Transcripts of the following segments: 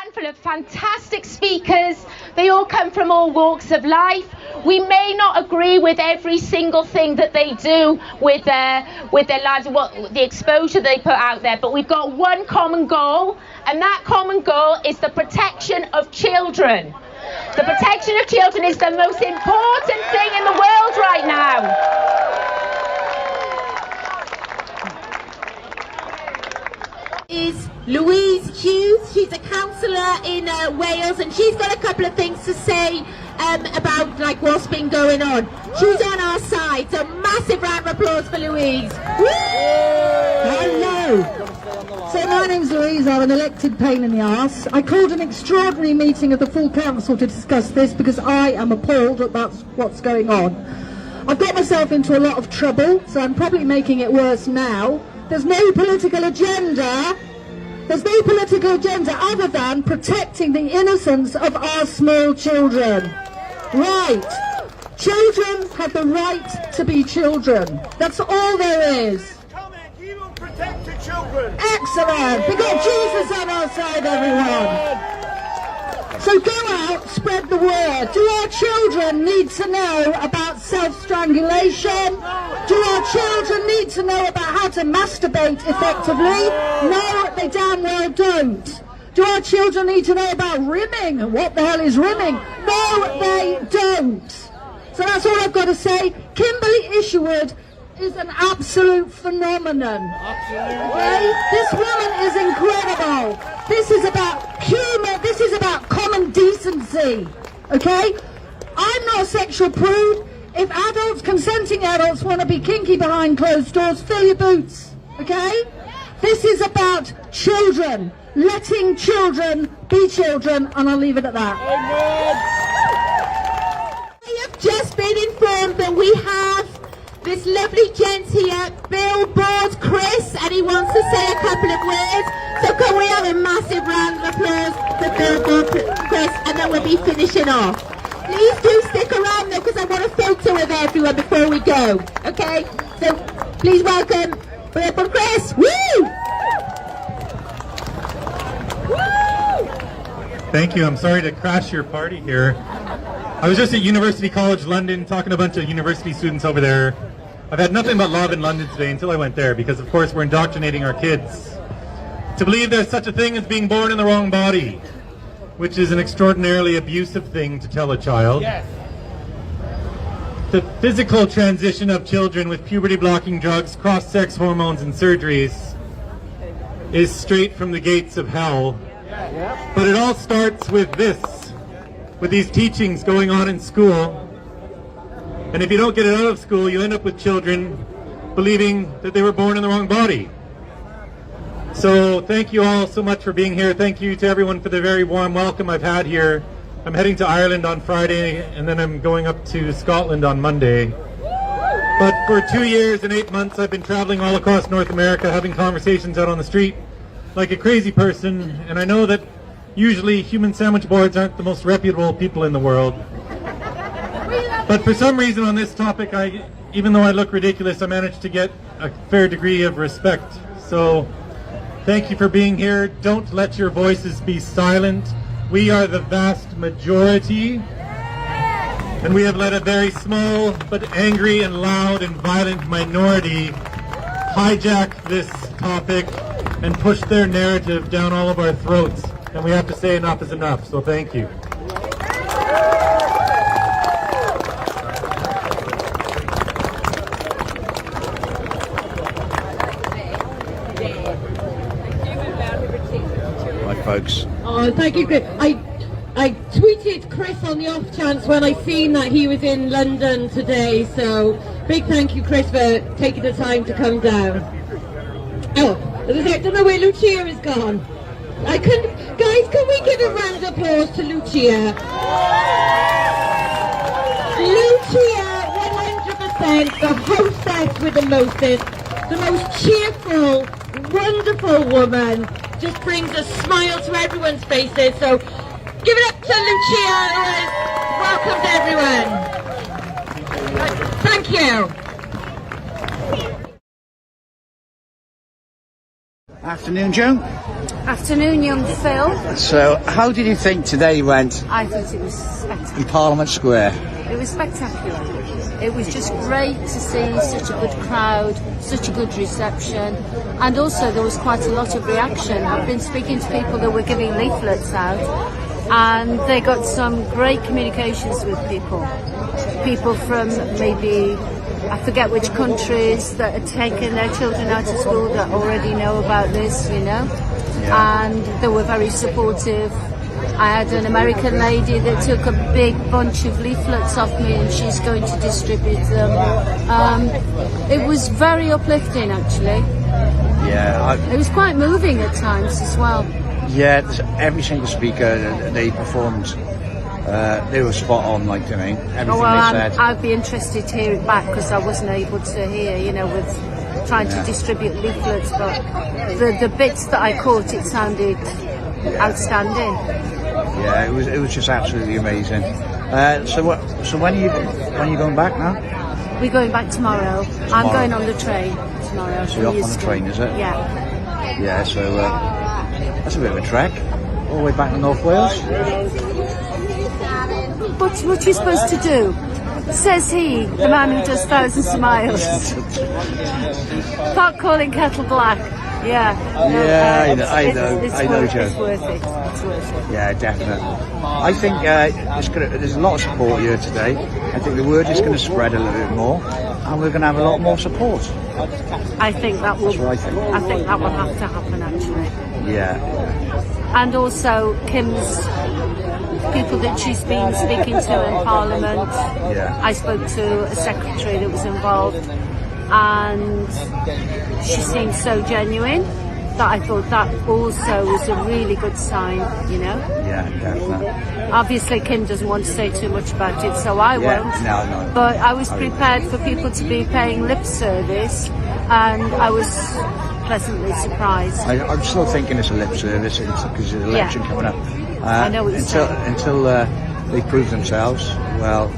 handful of fantastic speakers. They all come from all walks of life. We may not agree with every single thing that they do with their lives and what the exposure they put out there, but we've got one common goal, and that common goal is the protection of children. The protection of children is the most important thing in the world right now. Is Louise Hughes. She's a councillor in Wales, and she's got a couple of things to say about like what's been going on. She's on our side, so massive round of applause for Louise. Woo! Hello. So my name's Louise. I'm an elected pain in the arse. I called an extraordinary meeting of the full council to discuss this because I am appalled about what's going on. I've got myself into a lot of trouble, so I'm probably making it worse now. There's no political agenda. There's no political agenda other than protecting the innocence of our small children. Right. Children have the right to be children. That's all there is. He will protect the children. Excellent. We've got Jesus on our side, everyone. So go out, spread the word. Do our children need to know about self-strangulation? Do our children need to know about how to masturbate effectively? No, they damn well don't. Do our children need to know about rimming? What the hell is rimming? No, they don't. So that's all I've got to say. Kimberly Isherwood is an absolute phenomenon. Okay? This woman is incredible. This is about humour. This is about common decency. Okay? I'm not a sexual prude. If adults, consenting adults, want to be kinky behind closed doors, fill your boots. Okay? This is about children. Letting children be children, and I'll leave it at that. I have just been informed that we have this lovely gent here, Billboard Chris, and he wants to say a couple of words. So can we have a massive round of applause for Billboard Chris, and then we'll be finishing off. Please do stick around though, because I want a photo with everyone before we go. Okay? So please welcome Billboard Chris. Woo! Thank you. I'm sorry to crash your party here. I was just at University College London talking to a bunch of university students over there. I've had nothing but love in London today until I went there, because of course we're indoctrinating our kids to believe there's such a thing as being born in the wrong body, which is an extraordinarily abusive thing to tell a child. Yes. The physical transition of children with puberty-blocking drugs, cross-sex hormones and surgeries is straight from the gates of hell. But it all starts with this, with these teachings going on in school. And if you don't get it out of school, you end up with children believing that they were born in the wrong body. So thank you all so much for being here. Thank you to everyone for the very warm welcome I've had here. I'm heading to Ireland on Friday, and then I'm going up to Scotland on Monday. But for 2 years and 8 months, I've been traveling all across North America, having conversations out on the street like a crazy person. And I know that usually human sandwich boards aren't the most reputable people in the world. But for some reason on this topic, even though I look ridiculous, I managed to get a fair degree of respect. So thank you for being here. Don't let your voices be silent. We are the vast majority, and we have let a very small but angry and loud and violent minority hijack this topic and push their narrative down all of our throats. And we have to say enough is enough, so thank you. Hi folks. Oh, thank you, Chris. I tweeted Chris on the off chance when I seen that he was in London today, so big thank you, Chris, for taking the time to come down. Oh, I don't know where Lucia has gone. Guys, can we give a round of applause to Lucia? Lucia, 100% the hostess with the most cheerful, wonderful woman. Just brings a smile to everyone's faces. So give it up to Lucia, who has welcomed everyone. Thank you. Afternoon, Joan. Afternoon, young Phil. So, how did you think today went I thought it was spectacular. in Parliament Square? It was spectacular. It was just great to see such a good crowd, such a good reception, and also there was quite a lot of reaction. I've been speaking to people that were giving leaflets out, and they got some great communications with people. People from maybe, I forget which countries, that had taken their children out of school that already know about this, you know, and they were very supportive. I had an American lady that took a big bunch of leaflets off me and she's going to distribute them. It was very uplifting, actually. Yeah. It was quite moving at times as well. Yeah, every single speaker, they performed, they were spot on, like, I mean, everything they said. I'd be interested to hear it back because I wasn't able to hear, you know, with trying to distribute leaflets, but the bits that I caught, it sounded outstanding. Yeah, it was just absolutely amazing. So when are you going back now? We're going back tomorrow. I'm going on the train tomorrow. So you're off on the train, is it? Yeah. Yeah, so that's a bit of a trek, all the way back to North Wales. What are you supposed to do? Says he, the man who does thousands of miles. Start calling kettle black. Yeah. No, I know, Joe. It's worth it. It's worth it. Yeah, definitely. I think there's a lot of support here today. I think the word is going to spread a little bit more, and we're going to have a lot more support. I think that will. That's what I think. I think that will have to happen, actually. Yeah. And also Kim's people that she's been speaking to in Parliament. Yeah. I spoke to a secretary that was involved, and she seemed so genuine that I thought that also was a really good sign, you know. Yeah, definitely. Obviously Kim doesn't want to say too much about it, so I won't. No. But I was prepared for people to be paying lip service, and I was pleasantly surprised. I'm still thinking it's a lip service because there's an election coming up. I know what you're saying. Until they prove themselves, well,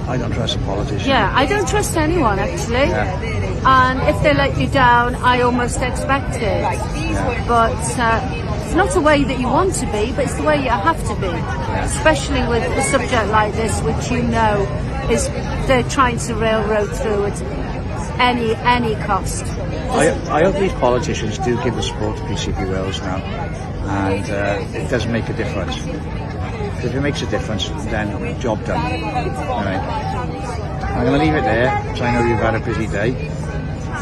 I don't trust the politicians. Yeah, I don't trust anyone, actually. Yeah. And if they let you down, I almost expect it. Yeah. But it's not the way that you want to be, but it's the way you have to be. Especially with a subject like this, which you know is they're trying to railroad through at any cost. I hope these politicians do give the support to PCP Wales now, and it does make a difference. If it makes a difference, then job done. Anyway, I'm going to leave it there, because I know you've had a busy day.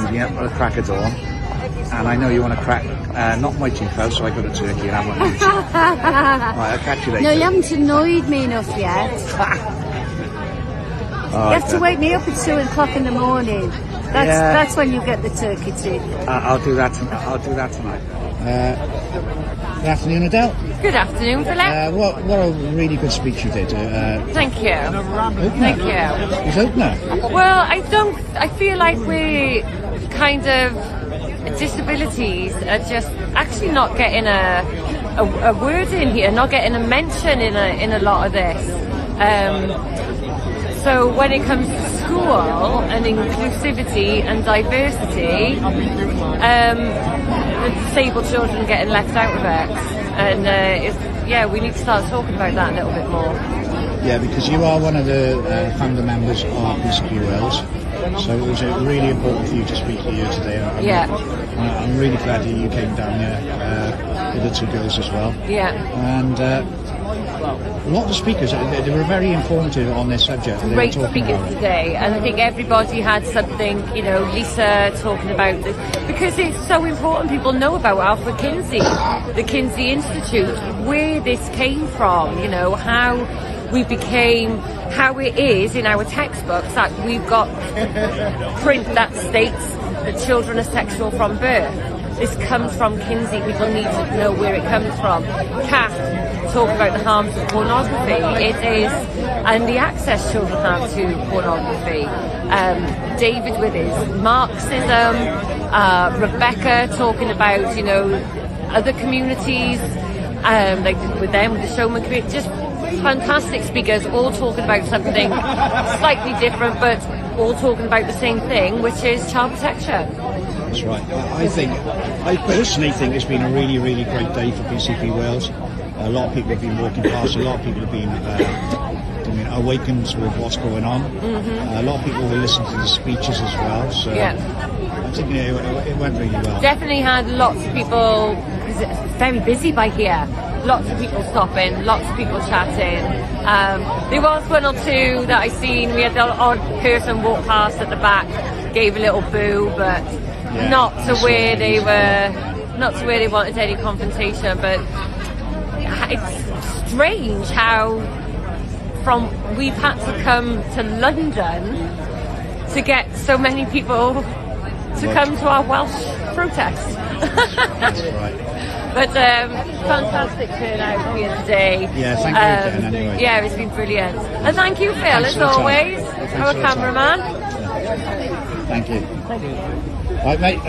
You've been up at the crack of dawn, and I know you want to crack, knock my teeth out so I got a turkey and have one each. Right, I'll catch you later. No, you haven't annoyed me enough yet. You have to wake me up at 2 o'clock in the morning. That's when you get the turkey teeth. I'll do that tonight. Good afternoon, Adele. Good afternoon, Philip. What a really good speech you did. Thank you. Thank you. It's opener. Well, I feel like we kind of, disabilities are just actually not getting a word in here, not getting a mention in a lot of this. So when it comes to school and inclusivity and diversity, the disabled children are getting left out of it. And we need to start talking about that a little bit more. Yeah, because you are one of the founder members of PCP Wales, so it was really important for you to speak here today. I'm really glad that you came down here with the two girls as well. Yeah. And a lot of the speakers, they were very informative on this subject. Great speakers today, and I think everybody had something, you know, Lisa talking about this, because it's so important people know about Alfred Kinsey, the Kinsey Institute, where this came from, you know, how we became, how it is in our textbooks that we've got print that states that children are sexual from birth. This comes from Kinsey. People need to know where it comes from. Kath talk about the harms of pornography. It is, and the access children have to pornography. David with his Marxism. Rebecca talking about, you know, other communities, like with them, with the showman community. Just fantastic speakers, all talking about something slightly different, but all talking about the same thing, which is child protection. That's right. I personally think it's been a really, really great day for PCP Wales. A lot of people have been walking past, a lot of people have been awakened with what's going on. A lot of people will listen to the speeches as well, so I think it went really well. Definitely had lots of people, because it's very busy by here. Lots of people stopping, lots of people chatting. There was one or two that I seen. We had an odd person walk past at the back, gave a little boo, but not to where they wanted any confrontation. But it's strange how we've had to come to London to get so many people to come to our Welsh protest. That's right. But fantastic turnout here today. Yeah, thank you again anyway. Yeah, it's been brilliant. And thank you, Phil, as always, our cameraman. Thank you. Right, mate,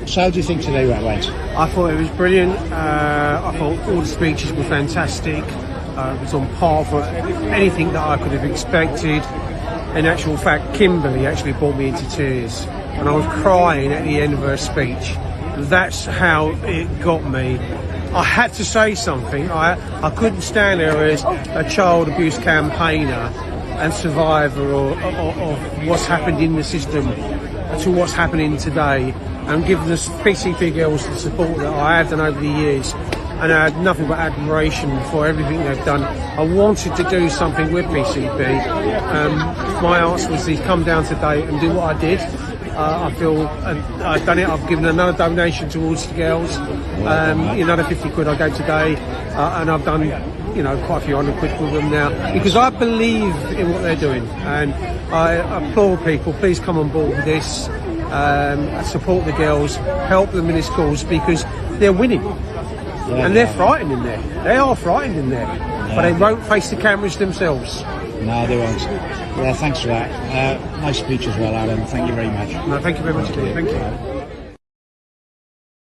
so how do you think today went? I thought it was brilliant. I thought all the speeches were fantastic. It was on par for anything that I could have expected. In actual fact, Kimberly actually brought me into tears. And I was crying at the end of her speech. That's how it got me. I had to say something. I couldn't stand there as a child abuse campaigner and survivor of what's happened in the system to what's happening today, and give the PCP girls the support that I have done over the years. And I had nothing but admiration for everything they've done. I wanted to do something with PCP. My answer was to come down today and do what I did. I feel I've done it. I've given another donation towards the girls. Another 50 quid I gave today, and I've done, quite a few £100 with them now, because I believe in what they're doing, and I applaud people. Please come on board with this. Support the girls, help them in this cause, because they're winning, and they're frightened in there. They are frightened in there, but they won't face the cameras themselves. No, they won't. Yeah, thanks for that. Nice speech as well, Alan. Thank you very much. No, thank you very much. Thank you.